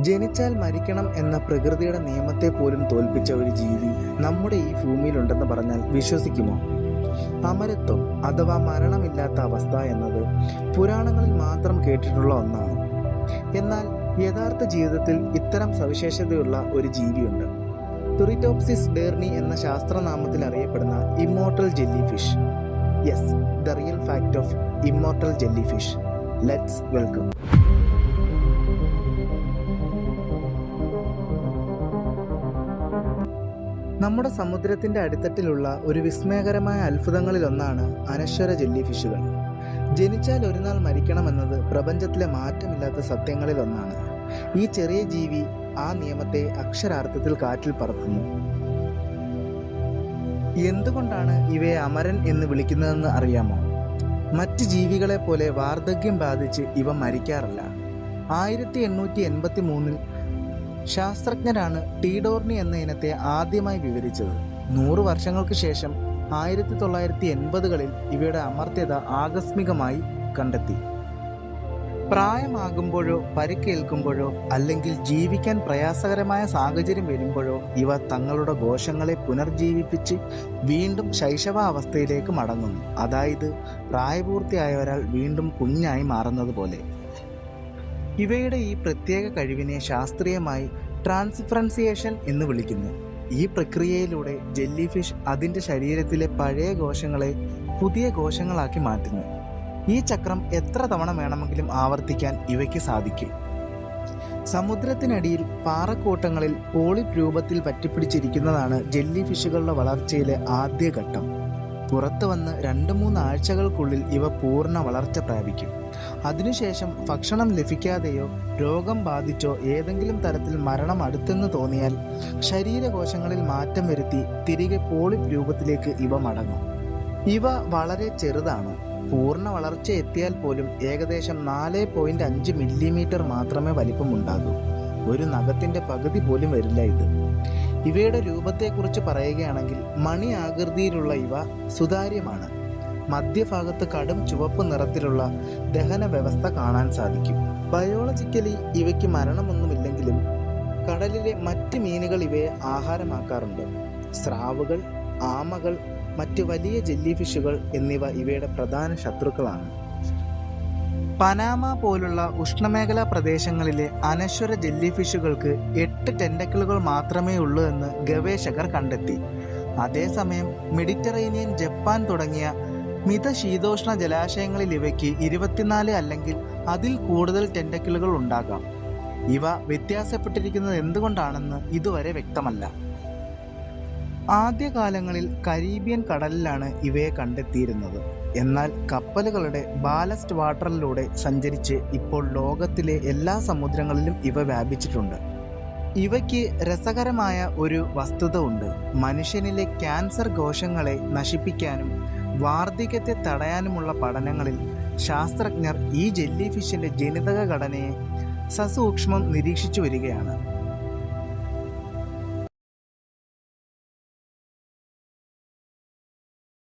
ജനിച്ചാൽ മരിക്കണം എന്ന പ്രകൃതിയുടെ നിയമത്തെ പോലും തോൽപ്പിച്ച ഒരു ജീവി നമ്മുടെ ഈ ഭൂമിയിലുണ്ടെന്ന് പറഞ്ഞാൽ വിശ്വസിക്കുമോ? അമരത്വം അഥവാ മരണമില്ലാത്ത അവസ്ഥ എന്നത് പുരാണങ്ങളിൽ മാത്രം കേട്ടിട്ടുള്ള ഒന്നാണ്. എന്നാൽ യഥാർത്ഥ ജീവിതത്തിൽ ഇത്തരം സവിശേഷതയുള്ള ഒരു ജീവിയുണ്ട്. തുറിറ്റോപ്സിസ് ഡേർണി എന്ന ശാസ്ത്രനാമത്തിൽ അറിയപ്പെടുന്ന immortal jelly fish. Yes, the real fact of immortal jelly fish. Let's welcome. നമ്മുടെ സമുദ്രത്തിന്റെ അടിത്തട്ടിലുള്ള ഒരു വിസ്മയകരമായ അത്ഭുതങ്ങളിലൊന്നാണ് അനശ്വര ജെല്ലി ഫിഷുകൾ. ജനിച്ചാൽ ഒരു നാൾ മരിക്കണമെന്നത് പ്രപഞ്ചത്തിലെ മാറ്റമില്ലാത്ത സത്യങ്ങളിലൊന്നാണ്. ഈ ചെറിയ ജീവി ആ നിയമത്തെ അക്ഷരാർത്ഥത്തിൽ കാറ്റിൽ പറത്തുന്നു. എന്തുകൊണ്ടാണ് ഇവയെ അമരൻ എന്ന് വിളിക്കുന്നതെന്ന് അറിയാമോ? മറ്റ് ജീവികളെ പോലെ വാർദ്ധക്യം ബാധിച്ച് ഇവ മരിക്കാറില്ല. 1883 ശാസ്ത്രജ്ഞരാണ് ടീഡോർണി എന്ന ഇനത്തെ ആദ്യമായി വിവരിച്ചത്. 100 വർഷങ്ങൾക്ക് ശേഷം 1980കളിൽ ഇവയുടെ അമർത്യത ആകസ്മികമായി കണ്ടെത്തി. പ്രായമാകുമ്പോഴോ പരിക്കേൽക്കുമ്പോഴോ അല്ലെങ്കിൽ ജീവിക്കാൻ പ്രയാസകരമായ സാഹചര്യം വരുമ്പോഴോ ഇവ തങ്ങളുടെ കോശങ്ങളെ പുനർജീവിപ്പിച്ച് വീണ്ടും ശൈശവാവസ്ഥയിലേക്ക് മടങ്ങുന്നു. അതായത് പ്രായപൂർത്തിയായ ഒരാൾ വീണ്ടും കുഞ്ഞായി മാറുന്നത് പോലെ. ഇവയുടെ ഈ പ്രത്യേക കഴിവിനെ ശാസ്ത്രീയമായി ട്രാൻസ്ഫറൻസിയേഷൻ എന്ന് വിളിക്കുന്നു. ഈ പ്രക്രിയയിലൂടെ ജെല്ലി ഫിഷ് അതിൻ്റെ ശരീരത്തിലെ പഴയ കോശങ്ങളെ പുതിയ കോശങ്ങളാക്കി മാറ്റുന്നു. ഈ ചക്രം എത്ര തവണ വേണമെങ്കിലും ആവർത്തിക്കാൻ ഇവയ്ക്ക് സാധിക്കും. സമുദ്രത്തിനടിയിൽ പാറക്കൂട്ടങ്ങളിൽ പോളിപ്പ് രൂപത്തിൽ പറ്റിപ്പിടിച്ചിരിക്കുന്നതാണ് ജെല്ലി ഫിഷുകളുടെ വളർച്ചയിലെ ആദ്യ ഘട്ടം. പുറത്തു വന്ന് 2-3 ആഴ്ചകൾക്കുള്ളിൽ ഇവ പൂർണ്ണ വളർച്ച പ്രാപിക്കും. അതിനുശേഷം ഭക്ഷണം ലഭിക്കാതെയോ രോഗം ബാധിച്ചോ ഏതെങ്കിലും തരത്തിൽ മരണം അടുത്തെന്ന് തോന്നിയാൽ ശരീരകോശങ്ങളിൽ മാറ്റം വരുത്തി തിരികെ പോളിപ്പ് രൂപത്തിലേക്ക് ഇവ മടങ്ങും. ഇവ വളരെ ചെറുതാണ്. പൂർണ്ണ വളർച്ച എത്തിയാൽ പോലും ഏകദേശം 4.5 മില്ലിമീറ്റർ മാത്രമേ വലിപ്പമുണ്ടാകൂ. ഒരു നഖത്തിൻ്റെ പകുതി പോലും വരില്ല ഇത്. ഇവയുടെ രൂപത്തെക്കുറിച്ച് പറയുകയാണെങ്കിൽ മണി ആകൃതിയിലുള്ള ഇവ സുതാര്യമാണ്. മധ്യഭാഗത്ത് കടും ചുവപ്പ് നിറത്തിലുള്ള ദഹന വ്യവസ്ഥ കാണാൻ സാധിക്കും. ബയോളജിക്കലി ഇവയ്ക്ക് മരണമൊന്നുമില്ലെങ്കിലും കടലിലെ മറ്റ് മീനുകൾ ഇവയെ ആഹാരമാക്കാറുണ്ട്. സ്രാവുകൾ, ആമകൾ, മറ്റ് വലിയ ജെല്ലി ഫിഷുകൾ എന്നിവ ഇവയുടെ പ്രധാന ശത്രുക്കളാണ്. പനാമ പോലുള്ള ഉഷ്ണമേഖലാ പ്രദേശങ്ങളിലെ അനശ്വര ജെല്ലി ഫിഷുകൾക്ക് 8 ടെൻഡക്കിളുകൾ മാത്രമേ ഉള്ളൂ എന്ന് ഗവേഷകർ കണ്ടെത്തി. അതേസമയം മെഡിറ്ററേനിയൻ, ജപ്പാൻ തുടങ്ങിയ മിതശീതോഷ്ണ ജലാശയങ്ങളിൽ ഇവയ്ക്ക് 24 അല്ലെങ്കിൽ അതിൽ കൂടുതൽ ടെൻഡക്കിളുകൾ ഉണ്ടാകാം. ഇവ വ്യത്യാസപ്പെട്ടിരിക്കുന്നത് എന്തുകൊണ്ടാണെന്ന് ഇതുവരെ വ്യക്തമല്ല. ആദ്യകാലങ്ങളിൽ കരീബിയൻ കടലിലാണ് ഇവയെ കണ്ടെത്തിയിരുന്നത്. എന്നാൽ കപ്പലുകളുടെ ബാലസ്റ്റ് വാട്ടറിലൂടെ സഞ്ചരിച്ച് ഇപ്പോൾ ലോകത്തിലെ എല്ലാ സമുദ്രങ്ങളിലും ഇവ വ്യാപിച്ചിട്ടുണ്ട്. ഇവയ്ക്ക് രസകരമായ ഒരു വസ്തുത ഉണ്ട്. മനുഷ്യനിലെ ക്യാൻസർ കോശങ്ങളെ നശിപ്പിക്കാനും വാർദ്ധക്യത്തെ തടയാനുമുള്ള പഠനങ്ങളിൽ ശാസ്ത്രജ്ഞർ ഈ ജെല്ലി ഫിഷിൻ്റെ ജനിതക ഘടനയെ സസൂക്ഷ്മം നിരീക്ഷിച്ചു വരികയാണ്.